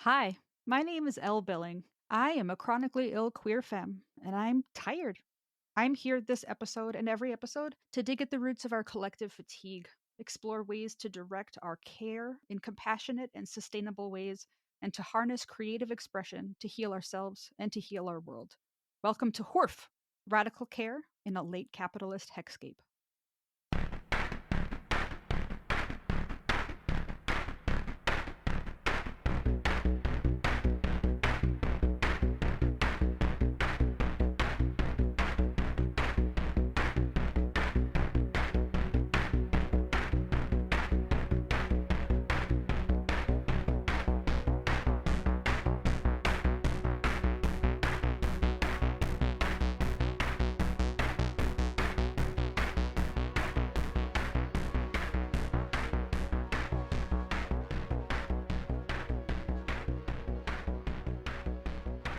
Hi, my name is Elle Billing. I am a chronically ill queer femme, and I'm tired. I'm here this episode and every episode to dig at the roots of our collective fatigue, explore ways to direct our care in compassionate and sustainable ways, and to harness creative expression to heal ourselves and to heal our world. Welcome to Hoorf, Radical Care in a Late Capitalist Hexscape.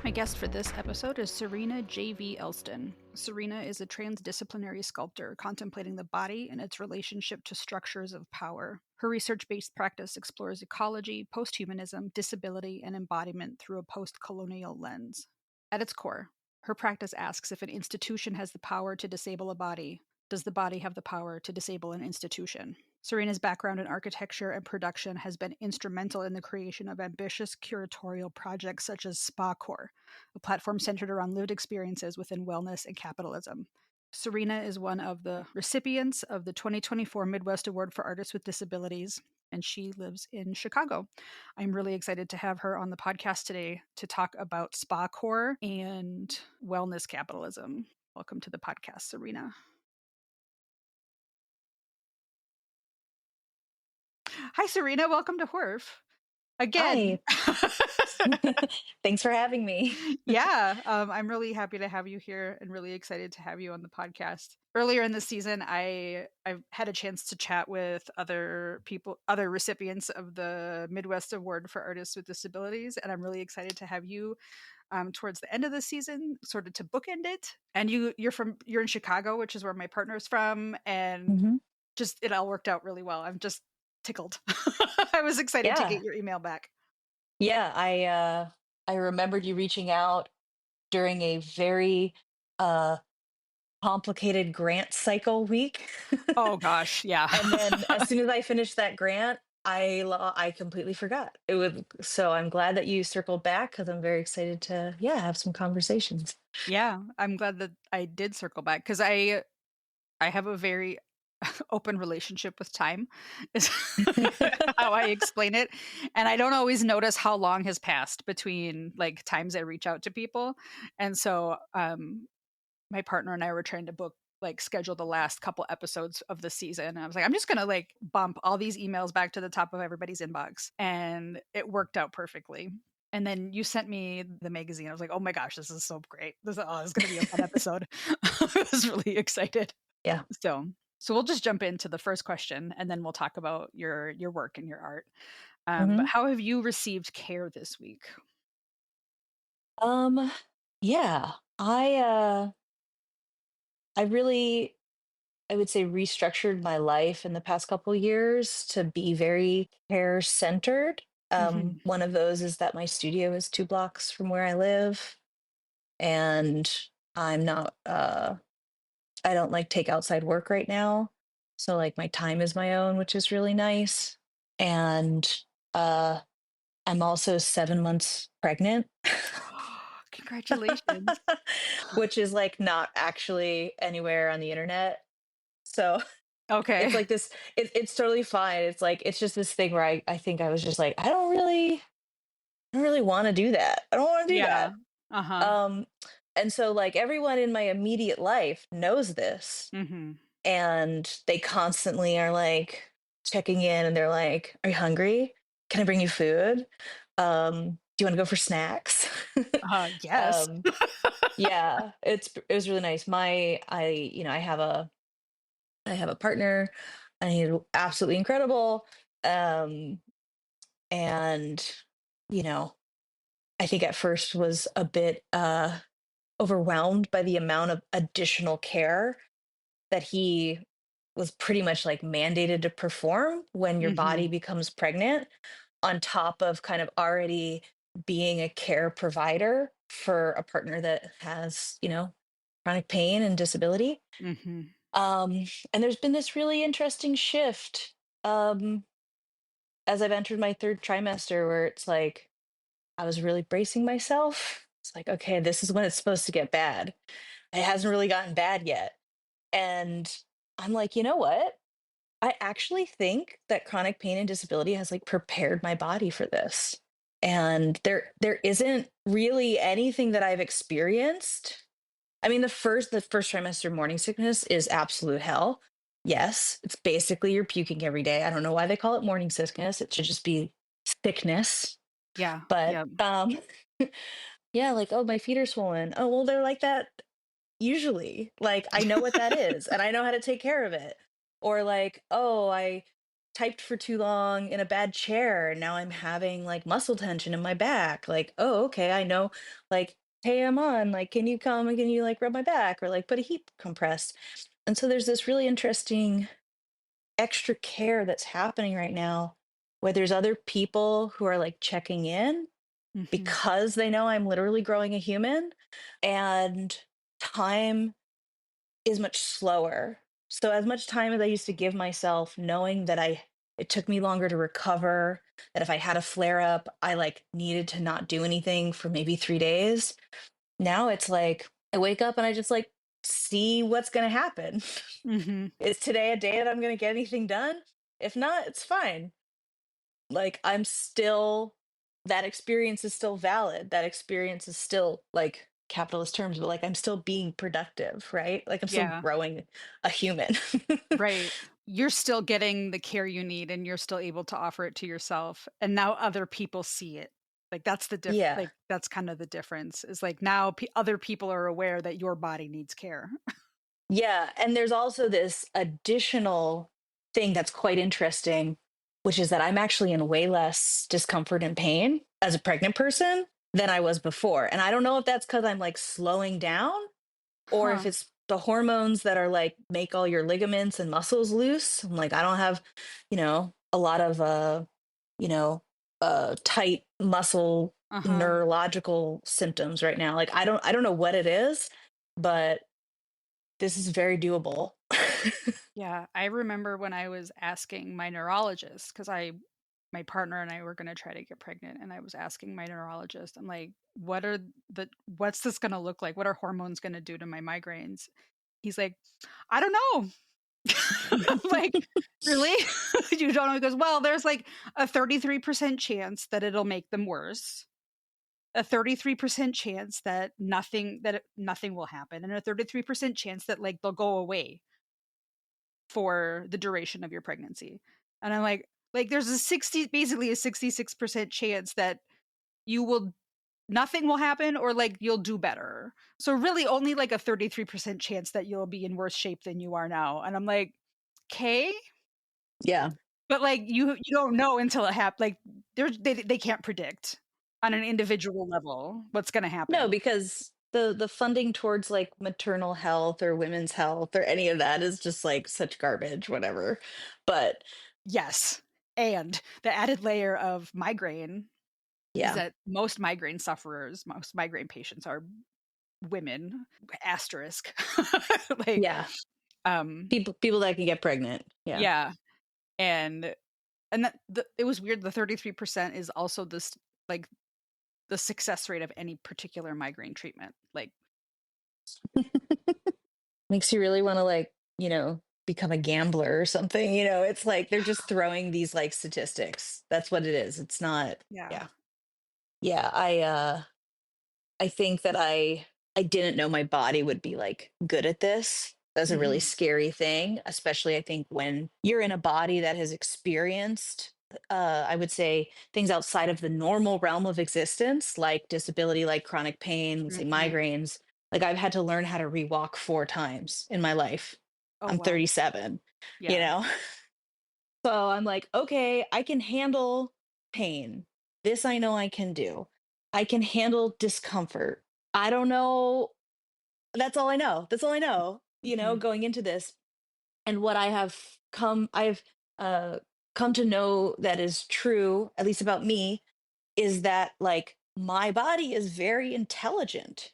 My guest for this episode is Serena JV Elston. Serena is a transdisciplinary sculptor contemplating the body and its relationship to structures of power. Her research based practice explores ecology, post-humanism, disability, and embodiment through a post colonial lens. At its core, her practice asks if an institution has the power to disable a body, does the body have the power to disable an institution? Serena's background in architecture and production has been instrumental in the creation of ambitious curatorial projects such as SPACORE, a platform centered around lived experiences within wellness and capitalism. Serena is one of the recipients of the 2024 Midwest Award for Artists with Disabilities, and she lives in Chicago. I'm really excited to have her on the podcast today to talk about SPACORE and wellness capitalism. Welcome to the podcast, Serena. Hi, Serena. Welcome to Hoorf. Again. Hi. Thanks for having me. Yeah, I'm really happy to have you here and really excited to have you on the podcast. Earlier in the season, I've had a chance to chat with other people, other recipients of the Midwest Award for Artists with Disabilities, and I'm really excited to have you towards the end of the season, sort of to bookend it. And you're in Chicago, which is where my partner's from, and hmm just it all worked out really well. I'm just tickled. I was excited to Yeah. get your email back. Yeah, I remembered you reaching out during a very uh complicated grant cycle week. Oh gosh, yeah. And then as soon as I finished that grant, I completely forgot. So I'm glad that you circled back because I'm very excited to have some conversations. Yeah, I'm glad that I did circle back because I have a very open relationship with time is how I explain it. And I don't always notice how long has passed between like times I reach out to people. And so my partner and I were trying to schedule the last couple episodes of the season. And I was like, I'm just gonna like bump all these emails back to the top of everybody's inbox. And it worked out perfectly. And then you sent me the magazine. I was like, oh my gosh, this is so great. This is going to be a fun episode. I was really excited. Yeah. So we'll just jump into the first question and then we'll talk about your work and your art. But hmm how have you received care this week? Um, yeah. I really I would say restructured my life in the past couple years to be very care centered. Hmm. One of those is that my studio is 2 blocks from where I live, and I'm not. I don't like take outside work right now, so like my time is my own, which is really nice. And uh, I'm also 7 months pregnant, Congratulations. which is like not actually anywhere on the internet. So it's Okay. like this, it's totally fine. It's like, it's just this thing where I think I was just like, I don't really want to do that. I don't want to do Yeah. that. Uh-huh. Um, and so like everyone in my immediate life knows this, Hmm. and they constantly are like checking in, and they're like, are you hungry? Can I bring you food? Do you want to go for snacks? Yes. um, yeah, it was really nice. I have a partner, and he's absolutely incredible. Um, and you know, I think at first was a bit overwhelmed by the amount of additional care that he was pretty much like mandated to perform when your body Hmm. becomes pregnant. on top of kind of already being a care provider for a partner that has, chronic pain and disability. Mhm. Um, and there's been this really interesting shift um, as I've entered my third trimester where it's like, I was really bracing myself. It's like, okay, this is when it's supposed to get bad. It hasn't really gotten bad yet. And I'm like, you know what? I actually think that chronic pain and disability has like prepared my body for this. And there isn't really anything that I've experienced. I mean, the first trimester morning sickness is absolute hell. Yes, it's basically you're puking every day. I don't know why they call it morning sickness. It should just be sickness. Yeah. But Yeah. yeah, like, oh, my feet are swollen. Oh, well, they're like that usually. Like, I know what that is and I know how to take care of it. Or like, oh, I typed for too long in a bad chair and now I'm having like muscle tension in my back. Like, oh, okay, I know. Like, hey, I'm on. Like, can you come and can you like rub my back or like put a heat compress? And so there's this really interesting extra care that's happening right now where there's other people who are like checking in Mhm. because they know I'm literally growing a human and time is much slower. So as much time as I used to give myself knowing that it took me longer to recover, that if I had a flare up, I like needed to not do anything for maybe 3 days. Now it's like I wake up and I just like see what's going to happen. Mhm. Is today a day that I'm going to get anything done? If not, it's fine. Like I'm still that experience is still valid. That experience is still like capitalist terms, but like I'm still being productive, right? Like I'm still Yeah. growing a human. Right. You're still getting the care you need and you're still able to offer it to yourself. And now other people see it. Like that's Yeah. like that's kind of the difference. Is like now other people are aware that your body needs care. Yeah. And there's also this additional thing that's quite interesting, which is that I'm actually in way less discomfort and pain as a pregnant person than I was before. And I don't know if that's because I'm like slowing down or if Huh. it's the hormones that are like make all your ligaments and muscles loose. I'm like, I don't have, a lot of you know, tight muscle Uh-huh. neurological symptoms right now. Like I don't know what it is, but this is very doable. Yeah, I remember when I was asking my neurologist cuz my partner and I were going to try to get pregnant and I was asking my neurologist, I'm like, what's this going to look like? What are hormones going to do to my migraines? He's like, I don't know. I'm like, really? You don't know? He goes, well, there's like a 33% chance that it'll make them worse, a 33% chance that nothing will happen, and a 33% chance that like they'll go away for the duration of your pregnancy. And I'm like there's basically a 66% chance that you will nothing will happen or like you'll do better. So really only like a 33% chance that you'll be in worse shape than you are now. And I'm like, "Okay, Yeah. but like you don't know until it happens. Like they can't predict on an individual level what's going to No, happen." because the funding towards like maternal health or women's health or any of that is just like such garbage, whatever. But Yes. And the added layer of migraine is yeah. that most migraine sufferers, most migraine patients are women, asterisk. Like, Yeah. um, People that can get pregnant. Yeah. yeah, and it was weird. The 33% is also this like the success rate of any particular migraine treatment. Like, Makes you really want to like, become a gambler or something. It's like they're just throwing these like statistics. That's what it is. It's not. yeah, Yeah. Yeah, I think that I didn't know my body would be like good at this. That's a really hmm scary thing, especially I think when you're in a body that has experienced I would say things outside of the normal realm of existence, like disability, like chronic pain, let's say hmm migraines. Like I've had to learn how to rewalk 4 times in my life. oh I'm wow, 37, you yeah, know? So I'm like, okay, I can handle pain. This I know I can do. I can handle discomfort. I don't know. That's all I know. That's all I know, hmm going into this. And what I've come to know that is true, at least about me, is that like my body is very intelligent.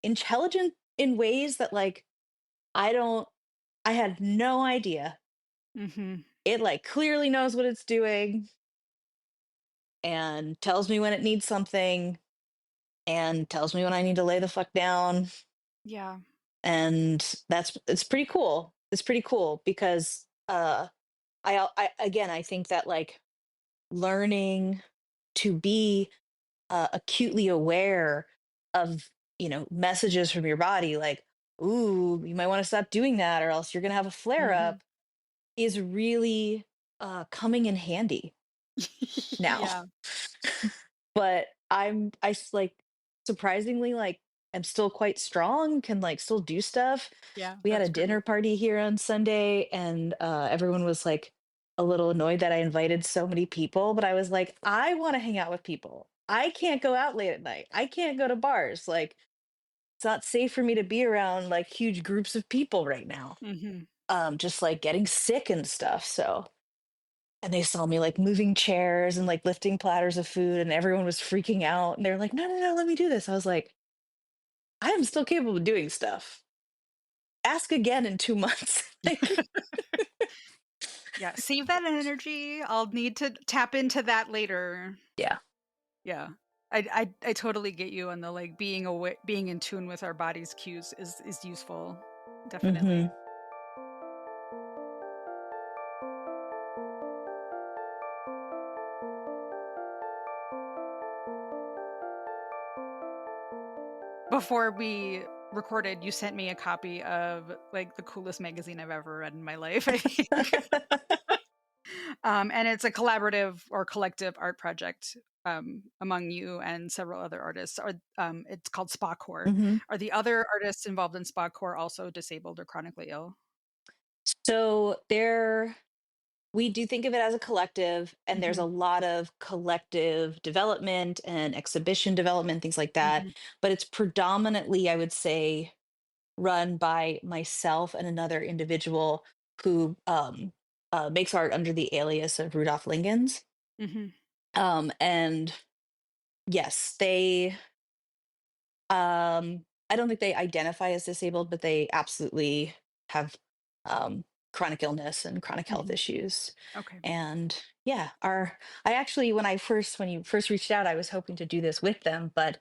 Intelligent in ways that like I don't I had no idea. Mhm. It like clearly knows what it's doing and tells me when it needs something and tells me when I need to lay the fuck down. Yeah. And it's pretty cool. It's pretty cool because I again I think that like learning to be acutely aware of messages from your body like, ooh, you might want to stop doing that or else you're gonna have a flare Mhm. up, is really coming in handy now. Yeah. But like surprisingly like I'm still quite strong, can like still do stuff. Yeah, We had a that's dinner great. party here on Sunday and everyone was like a little annoyed that I invited so many people, but I was like, I want to hang out with people. I can't go out late at night. I can't go to bars. Like it's not safe for me to be around like huge groups of people right now. Mhm. Just like getting sick and stuff. So, and they saw me like moving chairs and like lifting platters of food and everyone was freaking out and they're like, no, no, no, let me do this. I was like, I am still capable of doing stuff. Ask again in 2 months. Like, Yeah, save that energy. I'll need to tap into that later. yeah. Yeah. I totally get you on the, like, being in tune with our body's cues is useful. Definitely. Hmm. Before we recorded, you sent me a copy of, like, the coolest magazine I've ever read in my life, I think. And it's a collaborative or collective art project, among you and several other artists. It's called SPACORE. Hmm. Are the other artists involved in SPACORE also disabled or chronically ill? So we do think of it as a collective, and there's a Mhm, lot of collective development and exhibition development, things like that. mhm, But it's predominantly, I would say, run by myself and another individual who makes art under the alias of Rudolph Lingens. mhm, And yes, I don't think they identify as disabled, but they absolutely have chronic illness and chronic health mhm. issues. Okay. And yeah, I actually, when you first reached out, I was hoping to do this with them, but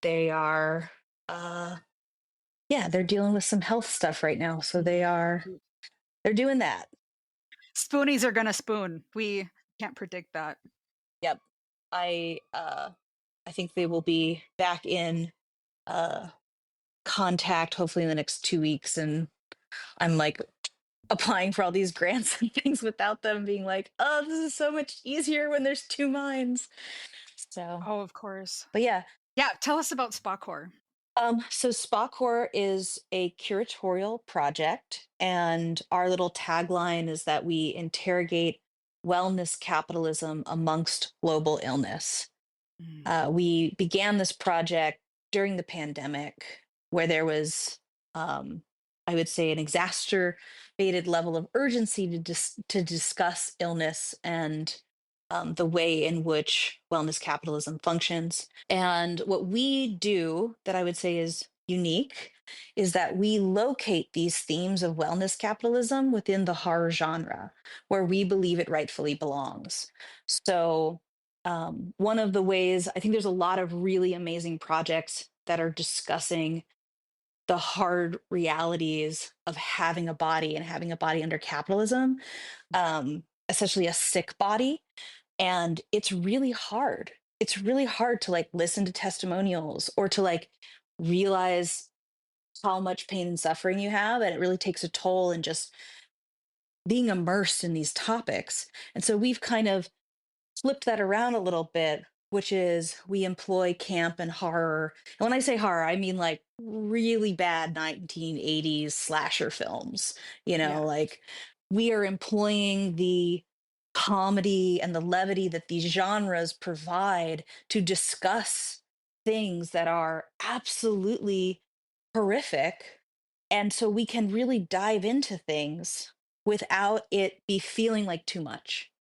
they are, uh, yeah, they're dealing with some health stuff right now. So Mhm. they're doing that. Spoonies are gonna spoon. We can't predict that. Yep. I, uh, I think they will be back in, uh, contact hopefully in the next 2 weeks. And I'm like applying for all these grants and things without them being like, oh, this is so much easier when there's two minds. So, Oh, of course. but yeah. Yeah, tell us about SPACORE. So SPACORE is a curatorial project, and our little tagline is that we interrogate wellness capitalism amongst global illness. Mm, We began this project during the pandemic, where there was, um, I would say, an exacerbated level of urgency to discuss illness and the way in which wellness capitalism functions. And what we do that I would say is unique is that we locate these themes of wellness capitalism within the horror genre, where we believe it rightfully belongs. So, one of the ways I think there's a lot of really amazing projects that are discussing the hard realities of having a body and having a body under capitalism, essentially a sick body. And it's really hard. It's really hard to like listen to testimonials or to like realize how much pain and suffering you have. And it really takes a toll in just being immersed in these topics. And so we've kind of flipped that around a little bit, which is we employ camp and horror. And when I say horror, I mean like really bad 1980s slasher films, yeah. like we are employing the comedy and the levity that these genres provide to discuss things that are absolutely horrific. And so we can really dive into things without it be feeling like too much,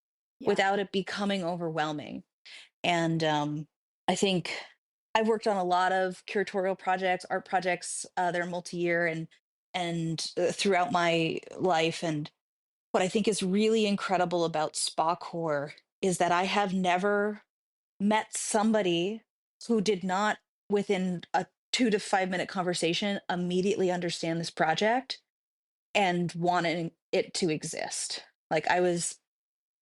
Yeah. without it becoming overwhelming. And I think I've worked on a lot of curatorial projects, art projects that are multi-year and throughout my life. And what I think is really incredible about SPACORE is that I have never met somebody who did not, within a 2 to 5 minute conversation, immediately understand this project and wanting it to exist. Like I was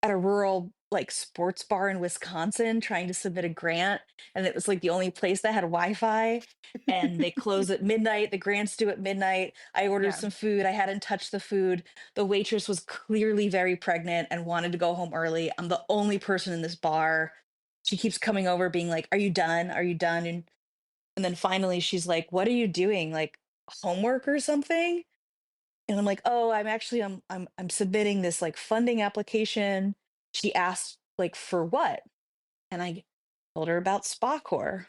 at a rural like sports bar in Wisconsin trying to submit a grant, and it was like the only place that had Wi-Fi, and they close at midnight. The grants due at midnight. I ordered Yeah. some food. I hadn't touched the food. The waitress was clearly very pregnant and wanted to go home early. I'm the only person in this bar. She keeps coming over being like, "Are you done? Are you done?" And then finally she's like, "What are you doing? Like homework or something?" And I'm like, "Oh, I'm submitting this like funding application." She asked like for what? And I told her about SPACORE.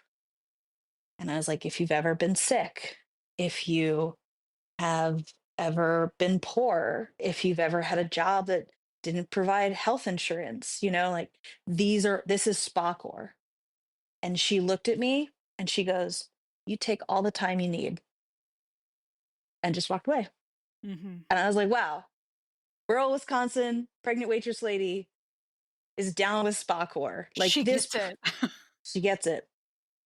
And I was like, if you've ever been sick, if you have ever been poor, if you've ever had a job that didn't provide health insurance, like this is SPACORE. And she looked at me and she goes, "You take all the time you need," and just walked away. Hmm. And I was like, wow, rural Wisconsin, pregnant waitress lady is down with SPACORE. Like She gets it. she gets it.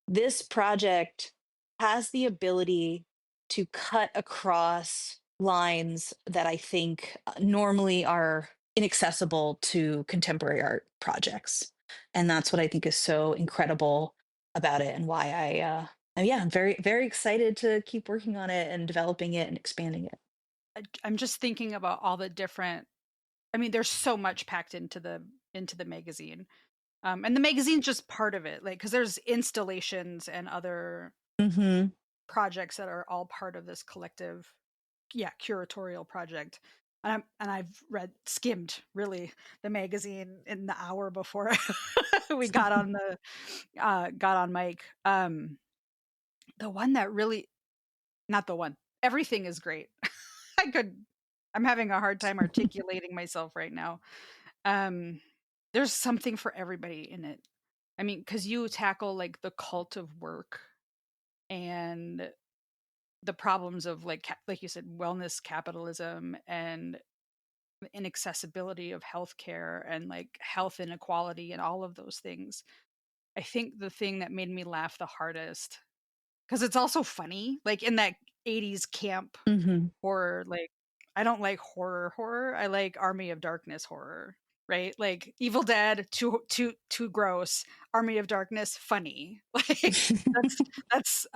This project has the ability to cut across lines that I think normally are inaccessible to contemporary art projects. And that's what I think is so incredible about it, and why I'm very, very excited to keep working on it and developing it and expanding it. I'm just thinking about all the different. I mean, there's so much packed into the magazine, and the magazine's just part of it. Like, because there's installations and other Hmm. projects that are all part of this collective, yeah, curatorial project. And I've skimmed really the magazine in the hour before we got on mic. The one that really, not the one. Everything is great. I could. I'm having a hard time articulating myself right now. Um, there's something for everybody in it. I mean, because you tackle like the cult of work and the problems of like you said, wellness capitalism and inaccessibility of healthcare and like health inequality and all of those things. I think the thing that made me laugh the hardest, because it's also funny, like in that 80s camp Hmm. horror, like I don't like horror. I like Army of Darkness horror, right? Like Evil Dead, too gross. Army of Darkness, funny. Like that's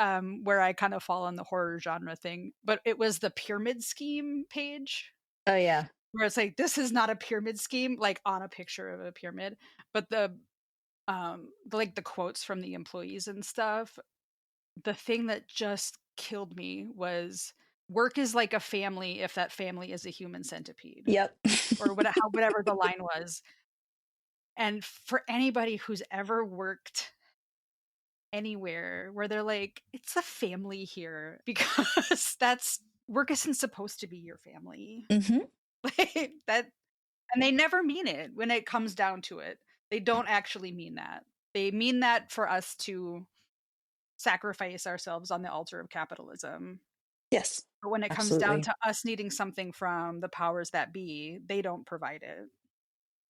where I kind of fall on the horror genre thing. But it was the pyramid scheme page Oh yeah. where it's like this is not a pyramid scheme, like on a picture of a pyramid, but like the quotes from the employees and stuff. The thing that just killed me was work is like a family if that family is a human centipede, Yep. or whatever the line was. And for anybody who's ever worked anywhere where they're like, it's a family here, because that's work isn't supposed to be your family. Hmm. Like that, and they never mean it when it comes down to it. They don't actually mean that. They mean that for us to sacrifice ourselves on the altar of capitalism. Yes, But when it comes down absolutely. to us needing something from the powers that be, they don't provide it.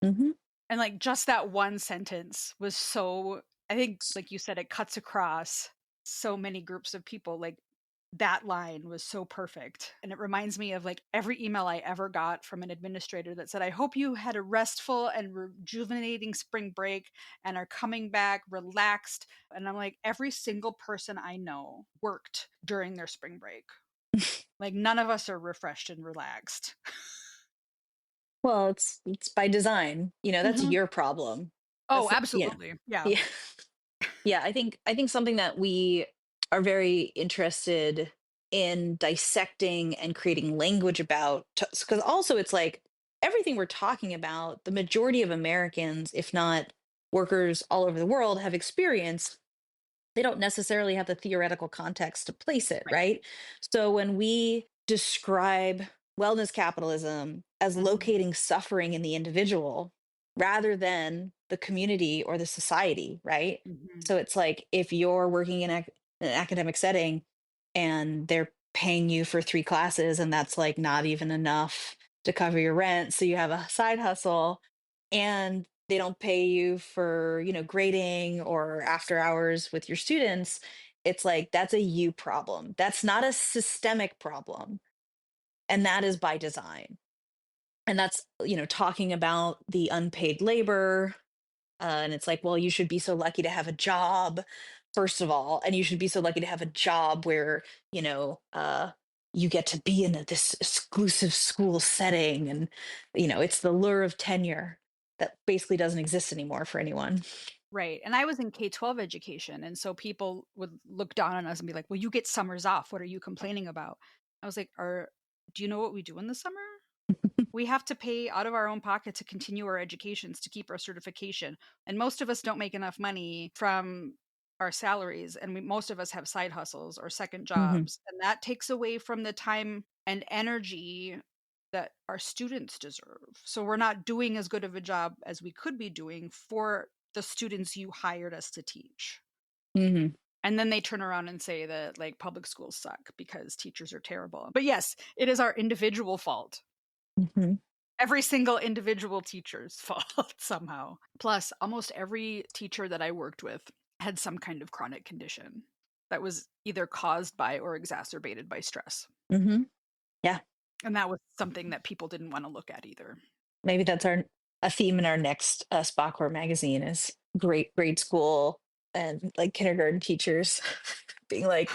Hmm. And like just that one sentence was so, I think, like you said, it cuts across so many groups of people. Like that line was so perfect. And it reminds me of like every email I ever got from an administrator that said, "I hope you had a restful and rejuvenating spring break and are coming back relaxed." And I'm like, every single person I know worked during their spring break. Like none of us are refreshed and relaxed. Well, it's by design. That's Hmm. your problem. Oh, That's absolutely. Yeah. yeah. Yeah, I think something that we are very interested in dissecting and creating language about, because also it's like everything we're talking about, the majority of Americans, if not workers all over the world, have experienced. They don't necessarily have the theoretical context to place it, Right. right? So when we describe wellness capitalism as Mhm. locating suffering in the individual rather than the community or the society, right? Mhm. So it's like if you're working in an academic setting and they're paying you for 3 classes and that's like not even enough to cover your rent, so you have a side hustle, and they don't pay you for, grading or after hours with your students. It's like that's a you problem. That's not a systemic problem, and that is by design. And that's, talking about the unpaid labor. And it's like, well, you should be so lucky to have a job, first of all, and you should be so lucky to have a job where, you know, uh, you get to be in this exclusive school setting. And, it's the lure of tenure that basically doesn't exist anymore for anyone. Right, and I was in K-12 education, and so people would look down on us and be like, "Well, you get summers off. What are you complaining about?" I was like, "Are Do you know what we do in the summer? We have to pay out of our own pocket to continue our educations, to keep our certification, and most of us don't make enough money from our salaries, and most of us have side hustles or second Hmm. jobs, and that takes away from the time and energy that our students deserve. So we're not doing as good of a job as we could be doing for the students you hired us to teach." Hmm. And then they turn around and say that like public schools suck because teachers are terrible. But yes, it is our individual fault. Hmm. Every single individual teacher's fault somehow. Plus, almost every teacher that I worked with had some kind of chronic condition that was either caused by or exacerbated by stress. Hmm. Yeah. And that was something that people didn't want to look at either. Maybe that's our a theme in our next SPACORE magazine is great grade school and like kindergarten teachers being like,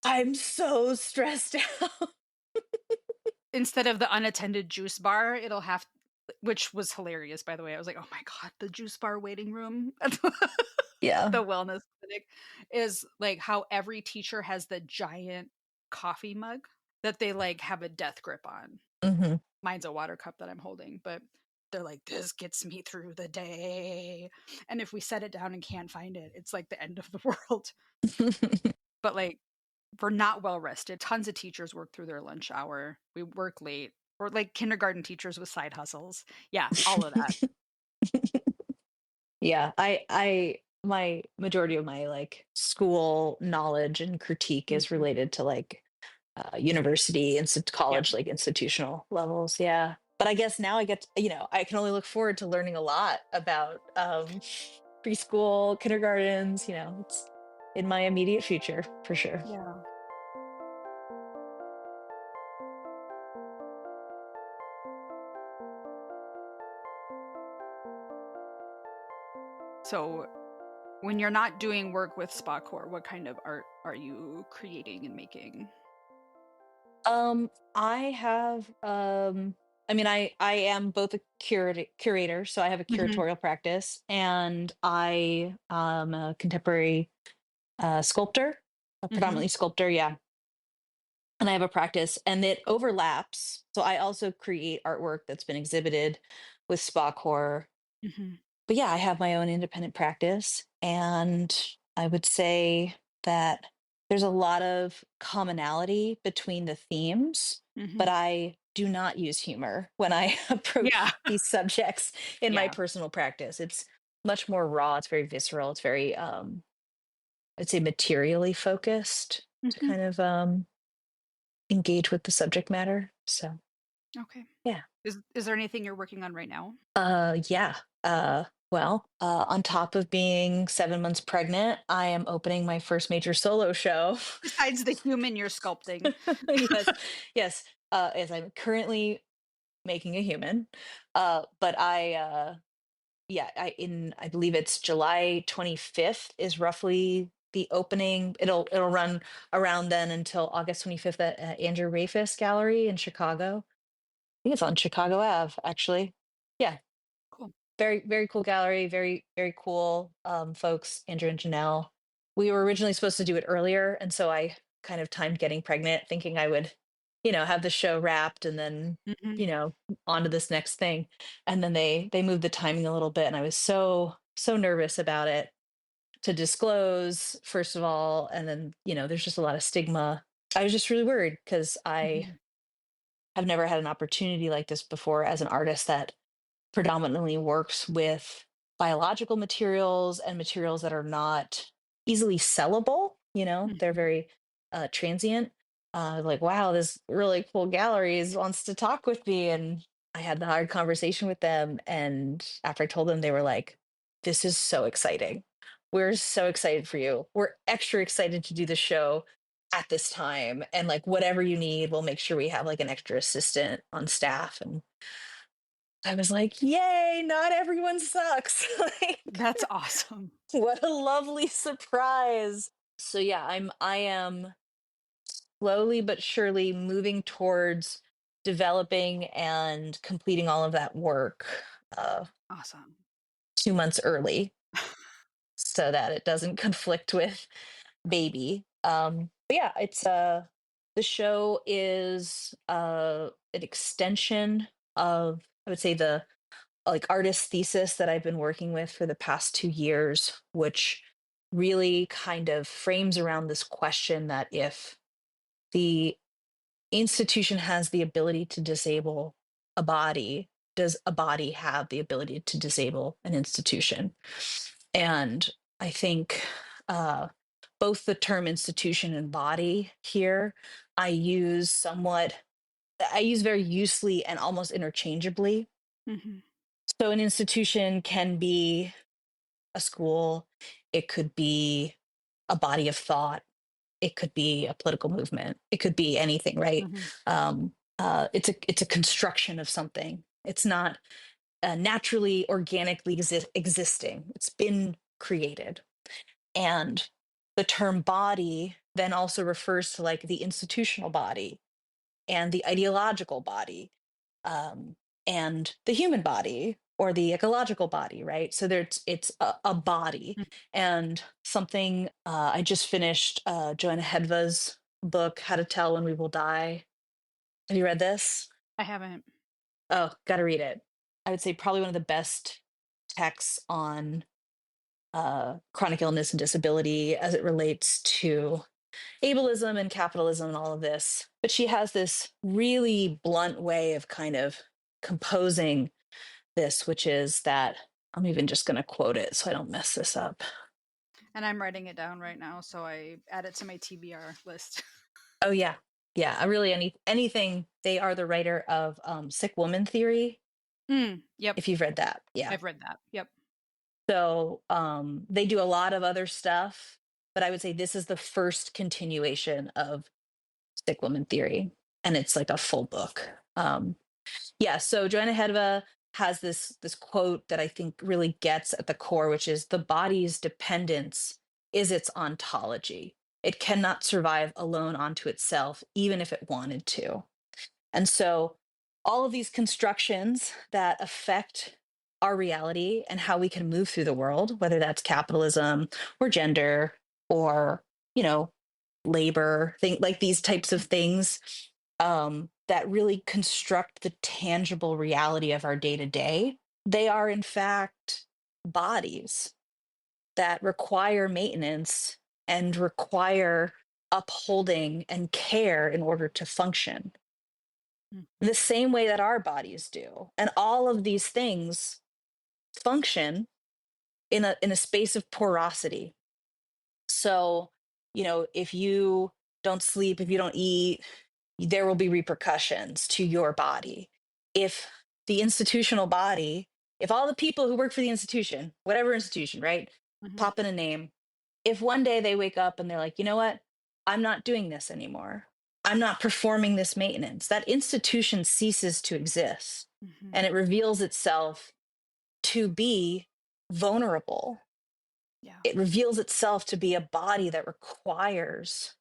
I'm so stressed out. Instead of the unattended juice bar, it'll have, which was hilarious, by the way. I was like, oh my God, the juice bar waiting room at Yeah. the wellness clinic is like how every teacher has the giant coffee mug that they like have a death grip on. Hmm. Mine's a water cup that I'm holding, but they're like, this gets me through the day. And if we set it down and can't find it, it's like the end of the world. But like, we're not well rested. Tons of teachers work through their lunch hour. We work late. Or like kindergarten teachers with side hustles. Yeah, all of that. Yeah, my majority of my like school knowledge and critique is Mhm. related to like university and Yep. college, like institutional levels. Yeah, but I guess now I can only look forward to learning a lot about preschool, kindergartens. It's in my immediate future for sure. Yeah. So when you're not doing work with SPACORE, what kind of art are you creating and making? I have I mean I am both a curator, so I have a Mhm. curatorial practice, and I am a contemporary sculptor, a Mhm. predominantly sculptor, yeah. And I have a practice and it overlaps. So I also create artwork that's been exhibited with SPACORE. Mhm. But yeah, I have my own independent practice. And I would say that there's a lot of commonality between the themes, but Mhm. I do not use humor when I Yeah. approach these subjects in my Yeah. personal practice. It's much more raw, it's very visceral, it's very I'd say materially focused to Mhm. kind of engage with the subject matter. So Okay. yeah. Is there anything you're working on right now? Yeah. On top of being 7 months pregnant, I am opening my first major solo show. Besides the human you're sculpting. Yes, yes. As I'm currently making a human, but yeah, I believe it's July 25th is roughly the opening. It'll run around then until August 25th at Andrew Rafacz Gallery in Chicago. I think it's on Chicago Ave, actually. Yeah, Cool. very very cool gallery, very very cool folks, Andrew and Janelle. We were originally supposed to do it earlier, and so I kind of timed getting pregnant thinking I would have the show wrapped and then Mhm. you know on to this next thing. And then they moved the timing a little bit, and I was so nervous about it to disclose, first of all, and then there's just a lot of stigma. I was just really worried because I Mhm. have never had an opportunity like this before as an artist that predominantly works with biological materials and materials that are not easily sellable. They're Mhm. very transient. Like, wow, this really cool galleries wants to talk with me. And I had the hard conversation with them. And after I told them, they were like, this is so exciting. We're so excited for you. We're extra excited to do the show at this time. And like, whatever you need, we'll make sure we have like an extra assistant on staff. And I was like, yay, not everyone sucks. Like, That's awesome. what a lovely surprise. So yeah, I am slowly but surely moving towards developing and completing all of that work uh Awesome. 2 months early so that it doesn't conflict with baby. But yeah, it's the show is an extension of, I would say, the like artist thesis that I've been working with for the past 2 years, which really kind of frames around this question that if the institution has the ability to disable a body, does a body have the ability to disable an institution? And I think uh, both the term institution and body here, I use somewhat, I use very loosely and almost interchangeably. Mhm. So an institution can be a school, it could be a body of thought, it could be a political movement, it could be anything, right? Mhm. It's a construction of something. It's not naturally, organically existing. It's been created, and the term body then also refers to like the institutional body and the ideological body, um, and the human body or the ecological body, right? So there's it's a body Mm. and something. I just finished Joanna Hedva's book, How to Tell When We Will Die. Have you read this? I haven't. Oh, got to read it. I would say probably one of the best texts on chronic illness and disability as it relates to ableism and capitalism and all of this. But she has this really blunt way of kind of composing this, which is that I'm even just going to quote it so I don't mess this up. And I'm writing it down right now, so I add it to my TBR list. Oh yeah, yeah. I really anything. They are the writer of Sick Woman Theory. Yep. If you've read that, yeah. I've read that. Yep. So they do a lot of other stuff, but I would say this is the first continuation of Sick Woman Theory, and it's like a full book. Yeah, so Joanna Hedva has this quote that I think really gets at the core, which is the body's dependence is its ontology. It cannot survive alone onto itself, even if it wanted to. And so all of these constructions that affect our reality and how we can move through the world, whether that's capitalism or gender or, you know, labor, like these types of things, that really construct the tangible reality of our day to day, they are in fact bodies that require maintenance and require upholding and care in order to function Mm. the same way that our bodies do. And all of these things function in a space of porosity. So, if you don't sleep, if you don't eat, there will be repercussions to your body. If the institutional body, if all the people who work for the institution, whatever institution, right, Mhm. pop in a name, if one day they wake up and they're like, you know what, I'm not doing this anymore, I'm not performing this maintenance, that institution ceases to exist Mhm. and it reveals itself to be vulnerable. Yeah. It reveals itself to be a body that requires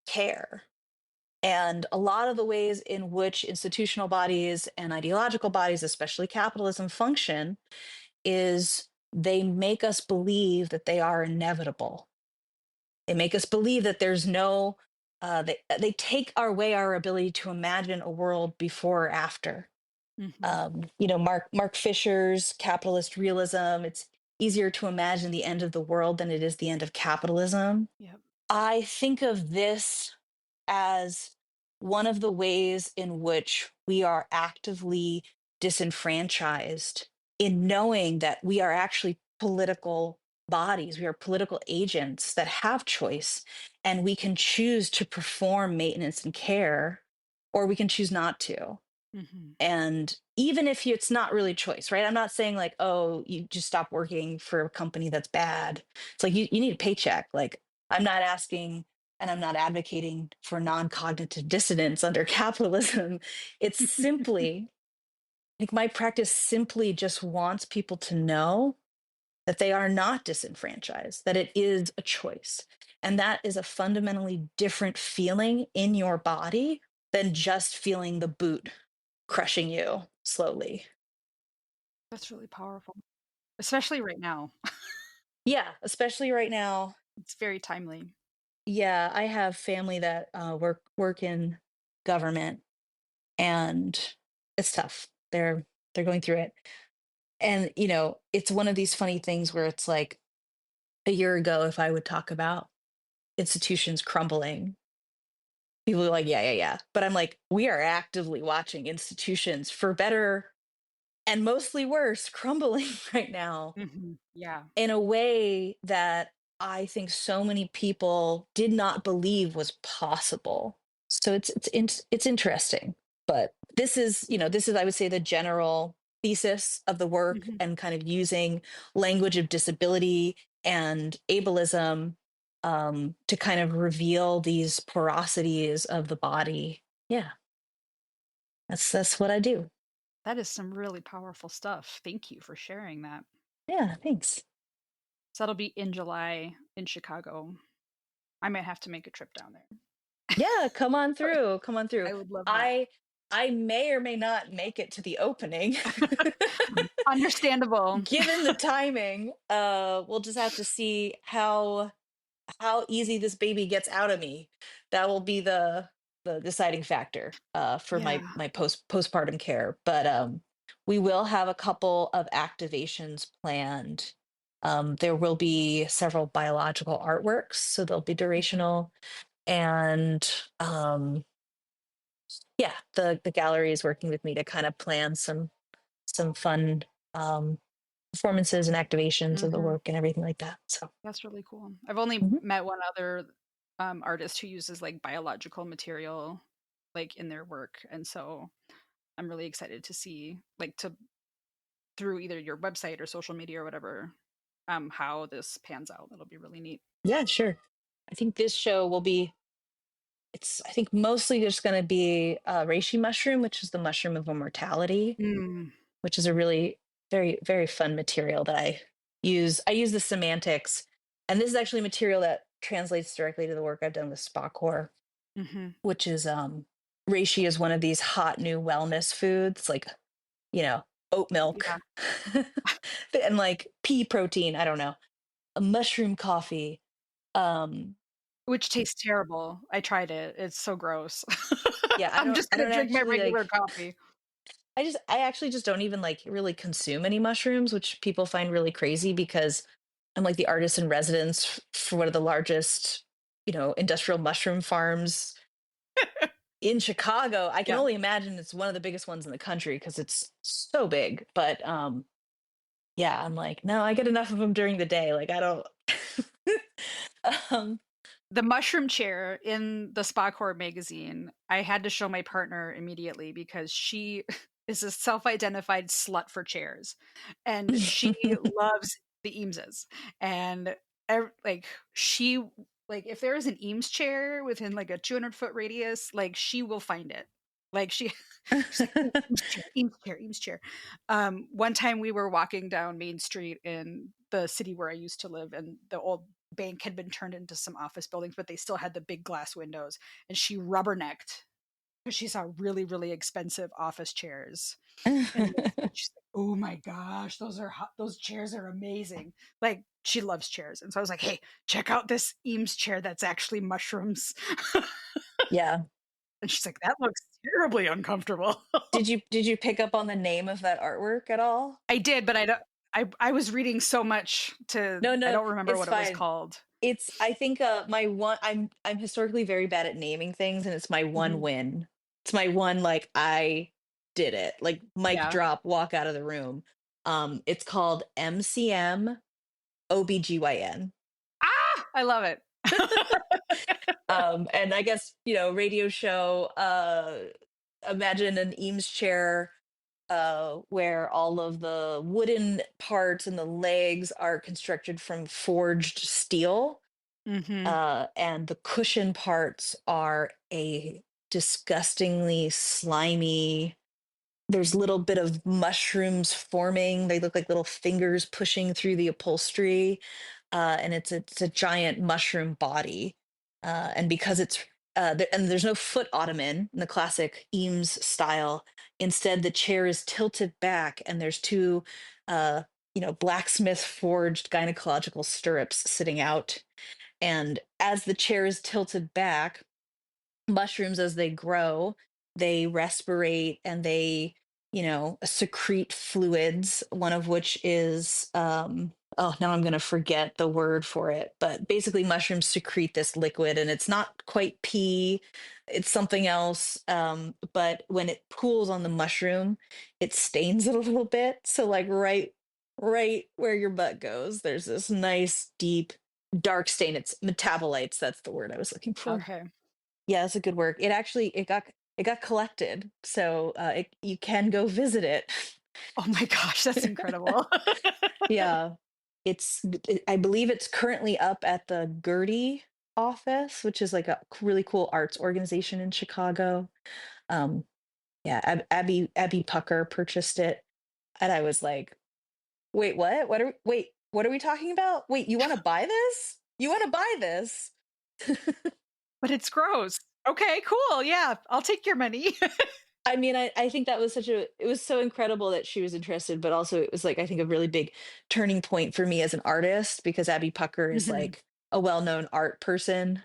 care. And a lot of the ways in which institutional bodies and ideological bodies, especially capitalism, function is they make us believe that they are inevitable. They make us believe that there's no, they take away our ability to imagine a world before or after. Mhm. Mark Fisher's capitalist realism, it's easier to imagine the end of the world than it is the end of capitalism. Yep. I think of this as one of the ways in which we are actively disenfranchised in knowing that we are actually political bodies, we are political agents that have choice, and we can choose to perform maintenance and care, or we can choose not to. Hmm. And even if it's not really choice, right? I'm not saying like, oh, you just stop working for a company that's bad. It's like you need a paycheck. Like, I'm not asking and I'm not advocating for non-cognitive dissonance under capitalism. It's simply like my practice simply just wants people to know that they are not disenfranchised, that it is a choice. And that is a fundamentally different feeling in your body than just feeling the boot crushing you slowly. That's really powerful, especially right now. Yeah, especially right now. It's very timely. Yeah, I have family that work in government, and it's tough. They're going through it, and it's one of these funny things where it's like a year ago, if I would talk about institutions crumbling, people are like, yeah, yeah, yeah. But I'm like, we are actively watching institutions, for better and mostly worse, crumbling right now Yeah. in a way that I think so many people did not believe was possible. So it's interesting. But this is I would say the general thesis of the work, Hmm. and kind of using language of disability and ableism, to kind of reveal these porosities of the body. Yeah, that's what I do. That is some really powerful stuff. Thank you for sharing that. Yeah, thanks. So that'll be in July in Chicago. I might have to make a trip down there. Yeah, come on through. Come on through. I would love that. I may or may not make it to the opening. Understandable. Given the timing, we'll just have to see how easy this baby gets out of me. That will be the deciding factor for Yeah. my postpartum care. But we will have a couple of activations planned. There will be several biological artworks, so they'll be Mhm. durational, and yeah, the gallery is working with me to kind of plan some fun um, performances and activations of the Mhm. work and everything like that. So That's really cool. I've only mhm. met one other artist who uses like biological material like in their work, and so I'm really excited to see like to through either your website or social media or whatever how this pans out. That'll be really neat. Yeah, sure. I think this show will be. I think mostly just going to be reishi mushroom, which is the mushroom of immortality, Mm. which is a really very very fun material that I use. I use the semantics, and this is actually material that translates directly to the work I've done with SPACORE, Hmm. which is reishi is one of these hot new wellness foods, like oat milk Yeah, and like pea protein. I don't know, a mushroom coffee. Um, which tastes terrible. I tried it. It's so gross. yeah, I'm just I gonna don't drink my actually regular like. coffee. I actually just don't even like really consume any mushrooms, which people find really crazy because I'm like the artist in residence for one of the largest, industrial mushroom farms in Chicago. I can Yeah. only imagine it's one of the biggest ones in the country because it's so big. But yeah, I'm like, no, I get enough of them during the day. Like I don't. um, The mushroom chair in the SPACORE magazine, I had to show my partner immediately because she is a self-identified slut for chairs, and she loves the Eameses. And like she like if there is an Eames chair within like a 200-foot radius, like she will find it. Like she's like, "Oh, Eames chair, Eames chair, Eames chair." One time we were walking down Main Street in the city where I used to live, and the old bank had been turned into some office buildings, but they still had the big glass windows. And she rubbernecked because she saw really, really expensive office chairs. And she's like, "Oh my gosh, those are hot. Those chairs are amazing." Like she loves chairs, and so I was like, "Hey, check out this Eames chair that's actually mushrooms." Yeah. And she's like, "That looks terribly uncomfortable." Did you pick up on the name of that artwork at all? I did, but I don't. I was reading so much to No, I no, don't remember it's what it was fine. called. It's I think, my one I'm historically very bad at naming things, and it's my one Mhm. win. It's my one, like, I did it, like, mic Yeah. drop, walk out of the room. It's called MCM OBGYN. I love it. And I guess, radio show, imagine an Eames chair, where all of the wooden parts and the legs are constructed from forged steel, Mhm. and the cushion parts are a disgustingly slimy, there's little bit of mushrooms forming. They look like little fingers pushing through the upholstery, and it's a giant mushroom body. And because it's and there's no foot ottoman in the classic Eames style. Instead, the chair is tilted back, and there's two, uh, blacksmith forged gynecological stirrups sitting out. And as the chair is tilted back, mushrooms, as they grow, they respirate and they, secrete fluids, one of which is, oh, now I'm going to forget the word for it, but basically mushrooms secrete this liquid, and it's not quite pee, it's something else. But when it pools on the mushroom, it stains it a little bit. So, like, right where your butt goes, there's this nice deep dark stain. It's metabolites, that's the word I was looking for. Okay. Yeah, it's a good work. It got collected, so, you can go visit it. Oh my gosh, that's incredible. Yeah. I believe it's currently up at the Gertie office, which is like a really cool arts organization in Chicago. Um, yeah, Abby Pucker purchased it, and I was like, "Wait, what? What are we talking about? Wait, you wanna buy this? You wanna buy this?" But it's gross. Okay, cool, yeah, I'll take your money. I mean, I think that was it was so incredible that she was interested, but also it was like, I think, a really big turning point for me as an artist, because Abby Pucker is Mhm. like a well-known art person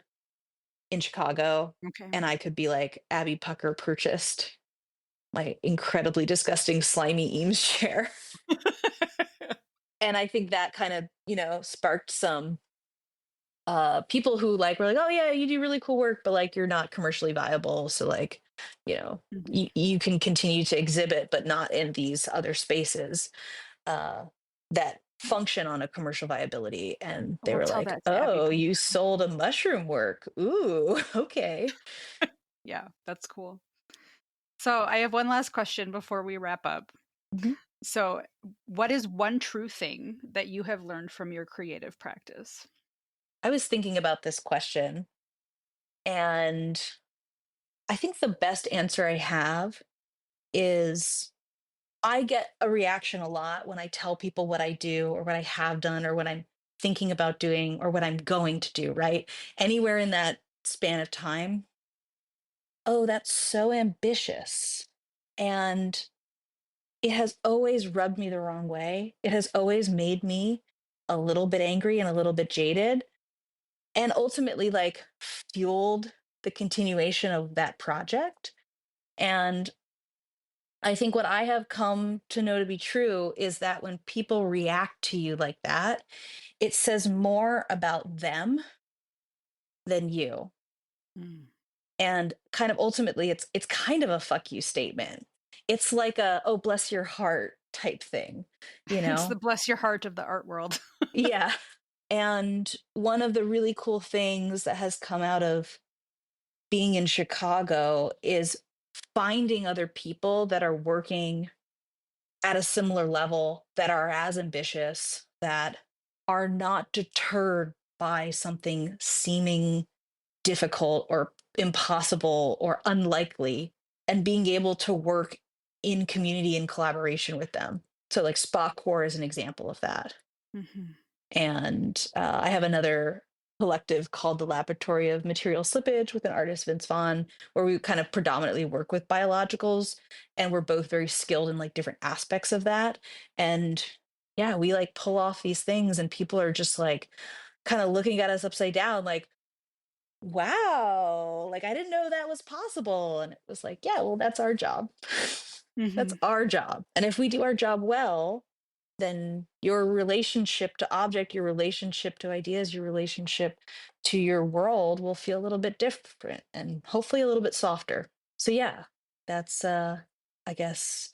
in Chicago. Okay. And I could be like, Abby Pucker purchased my incredibly disgusting, slimy Eames chair. And I think that kind of, sparked some people who, like, were like, oh yeah, you do really cool work, but, like, you're not commercially viable, so, like, Mhm. you can continue to exhibit, but not in these other spaces, uh that function on a commercial viability. And they We'll were tell like, that to Abby oh, you Pucker. sold a mushroom work, ooh, okay. Yeah, that's cool. So, I have one last question before we wrap up. Mhm. So, what is one true thing that you have learned from your creative practice? I was thinking about this question, and I think the best answer I have is, I get a reaction a lot when I tell people what I do or what I have done or what I'm thinking about doing or what I'm going to do, right? Anywhere in that span of time. Oh, that's so ambitious. And it has always rubbed me the wrong way. It has always made me a little bit angry and a little bit jaded, and ultimately, like, fueled the continuation of that project. And I think what I have come to know to be true is that when people react to you like that, it says more about them than you. Mm. And kind of ultimately, it's kind of a fuck you statement. It's like a, oh, bless your heart type thing, you It's the know? bless your heart of the art world. Yeah. And one of the really cool things that has come out of being in Chicago is finding other people that are working at a similar level, that are as ambitious, that are not deterred by something seeming difficult or impossible or unlikely, and being able to work in community and collaboration with them. So, like, SPACORE is an example of that. Mhm. And I have another collective called the Laboratory of Material Slippage with an artist, Vince Vaughn, where we kind of predominantly work with biologicals, and we're both very skilled in, like, different aspects of that. And yeah, we, like, pull off these things, and people are just like kind of looking at us upside down, like, wow, like, I didn't know that was possible. And it was like, yeah, well, that's our job. That's Mhm. our job. And if we do our job well, then your relationship to object, your relationship to ideas, your relationship to your world will feel a little bit different and hopefully a little bit softer. So yeah, that's I guess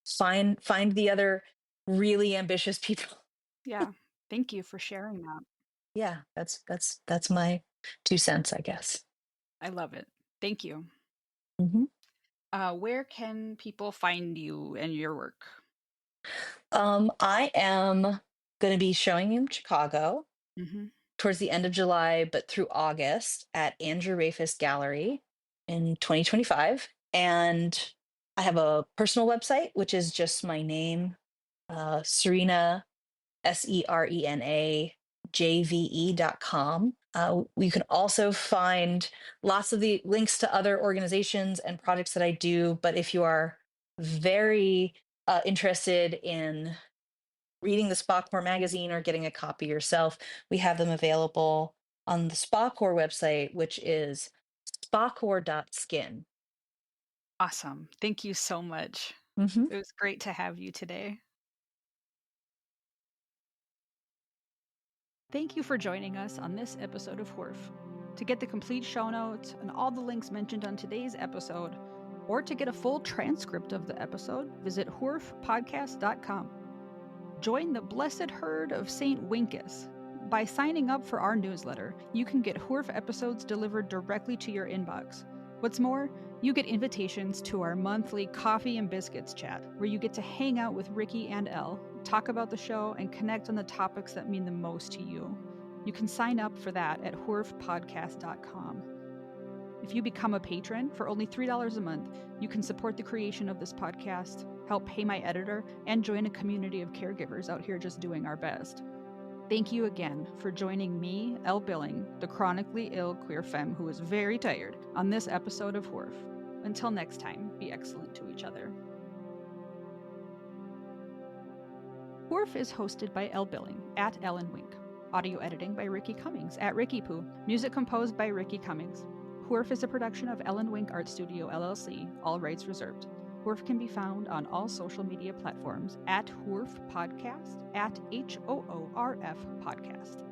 find the other really ambitious people. Yeah. Thank you for sharing that. Yeah, that's my 2 cents, I guess. I love it. Thank you. Hmm. Where can people find you and your work? I am going to be showing in Chicago Hmm. towards the end of July, but through August at Andrew Rafacz Gallery in 2025. And I have a personal website, which is just my name, Serena, Serena JVE.com. You can also find lots of the links to other organizations and projects that I do. But if you are very interested in reading the SPACORE magazine or getting a copy yourself, we have them available on the SPACORE website, which is spacore.skin. Awesome. Thank you so much. Mm-hmm. It was great to have you today. Thank you for joining us on this episode of Hoorf. To get the complete show notes and all the links mentioned on today's episode, or to get a full transcript of the episode, visit hoorfpodcast.com. Join the blessed herd of St. Winkus. By signing up for our newsletter, you can get Hoorf episodes delivered directly to your inbox. What's more, you get invitations to our monthly Coffee and Biscuits Chat, where you get to hang out with Ricki and Elle, talk about the show, and connect on the topics that mean the most to you. You can sign up for that at hoorfpodcast.com. If you become a patron for only $3 a month, you can support the creation of this podcast, help pay my editor, and join a community of caregivers out here just doing our best. Thank you again for joining me, Elle Billing, the chronically ill queer femme who is very tired, on this episode of Hoorf. Until next time, be excellent to each other. Hoorf is hosted by Elle Billing at Ellen Wink. Audio editing by Ricki Cummings at Ricki Poo. Music composed by Ricki Cummings. Hoorf is a production of Ellen Wink Art Studio LLC, all rights reserved. Hoorf can be found on all social media platforms at Hoorf Podcast, at HOORF Podcast.